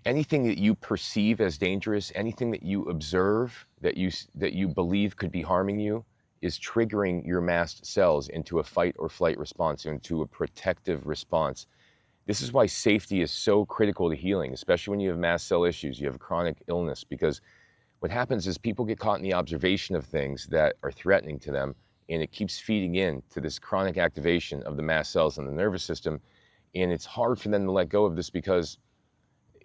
anything that you perceive as dangerous, anything that you observe that you believe could be harming you is triggering your mast cells into a fight or flight response, into a protective response. This is why safety is so critical to healing, especially when you have mast cell issues, you have a chronic illness, because what happens is people get caught in the observation of things that are threatening to them, and it keeps feeding in to this chronic activation of the mast cells in the nervous system. And it's hard for them to let go of this because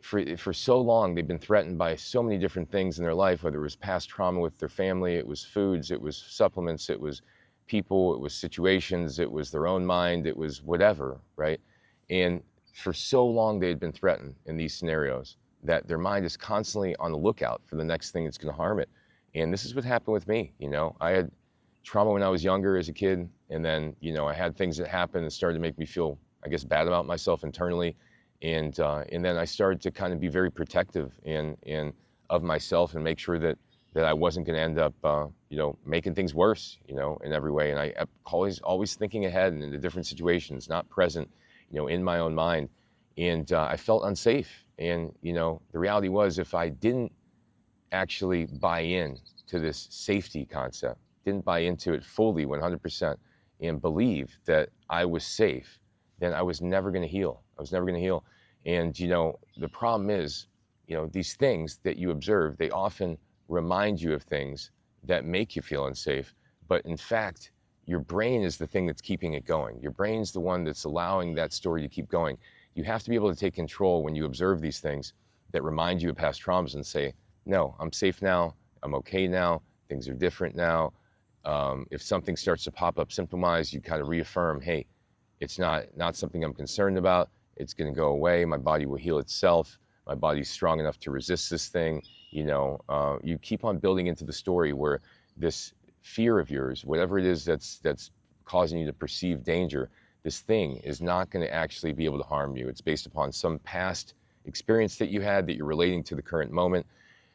for so long they've been threatened by so many different things in their life, whether it was past trauma with their family, it was foods, it was supplements, it was people, it was situations, it was their own mind, it was whatever, right? And for so long they'd been threatened in these scenarios that their mind is constantly on the lookout for the next thing that's going to harm it. And this is what happened with me. I had trauma when I was younger as a kid, and then I had things that happened that started to make me feel, I guess, bad about myself internally. And then I started to kind of be very protective of myself and make sure that I wasn't going to end up, making things worse, in every way. And I always thinking ahead and into different situations, not present, in my own mind. And I felt unsafe. And, the reality was, if I didn't actually buy in to this safety concept, didn't buy into it fully 100% and believe that I was safe, then I was never going to heal. I was never going to heal. And, the problem is, these things that you observe, they often remind you of things that make you feel unsafe. But in fact, your brain is the thing that's keeping it going. Your brain's the one that's allowing that story to keep going. You have to be able to take control when you observe these things that remind you of past traumas and say, no, I'm safe now. I'm okay now. Things are different now. If something starts to pop up symptom-wise, you kind of reaffirm, hey, it's not something I'm concerned about. It's going to go away. My body will heal itself. My body's strong enough to resist this thing. You keep on building into the story where this fear of yours, whatever it is that's causing you to perceive danger, this thing is not going to actually be able to harm you. It's based upon some past experience that you had that you're relating to the current moment.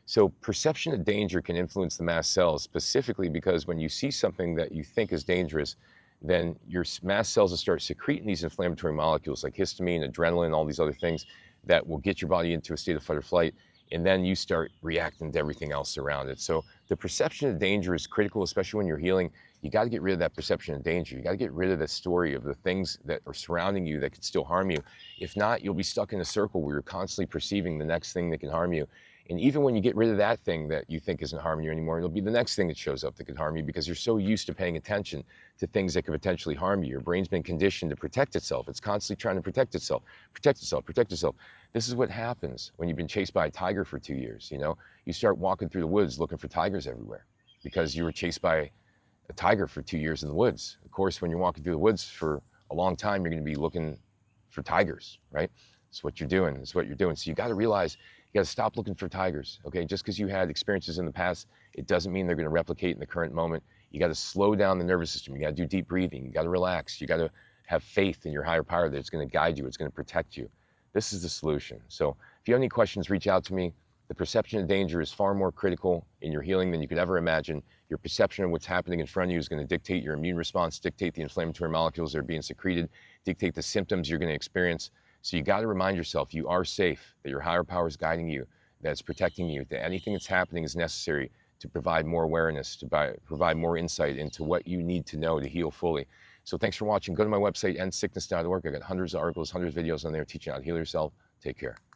So perception of danger can influence the mast cells, specifically because when you see something that you think is dangerous, then your mast cells will start secreting these inflammatory molecules like histamine, adrenaline, all these other things that will get your body into a state of fight or flight. And then you start reacting to everything else around it. So the perception of danger is critical, especially when you're healing. You got to get rid of that perception of danger. You got to get rid of the story of the things that are surrounding you that could still harm you. If not, you'll be stuck in a circle where you're constantly perceiving the next thing that can harm you. And even when you get rid of that thing that you think isn't harming you anymore, it'll be the next thing that shows up that could harm you because you're so used to paying attention to things that could potentially harm you. Your brain's been conditioned to protect itself. It's constantly trying to protect itself, protect itself, protect itself. This is what happens when you've been chased by a tiger for 2 years. You start walking through the woods looking for tigers everywhere because you were chased by a tiger for 2 years in the woods. Of course, when you're walking through the woods for a long time, you're going to be looking for tigers, right? It's what you're doing. It's what you're doing. So you got to realize you got to stop looking for tigers, okay? Just because you had experiences in the past, it doesn't mean they're going to replicate in the current moment. You got to slow down the nervous system. You got to do deep breathing. You got to relax. You got to have faith in your higher power that it's going to guide you. It's going to protect you. This is the solution. So if you have any questions, reach out to me. The perception of danger is far more critical in your healing than you could ever imagine. Your perception of what's happening in front of you is going to dictate your immune response, dictate the inflammatory molecules that are being secreted, dictate the symptoms you're going to experience. So you got to remind yourself you are safe, that your higher power is guiding you, that it's protecting you, that anything that's happening is necessary to provide more awareness, to provide more insight into what you need to know to heal fully. So thanks for watching. Go to my website, endsickness.org. I got hundreds of articles, hundreds of videos on there teaching you how to heal yourself. Take care.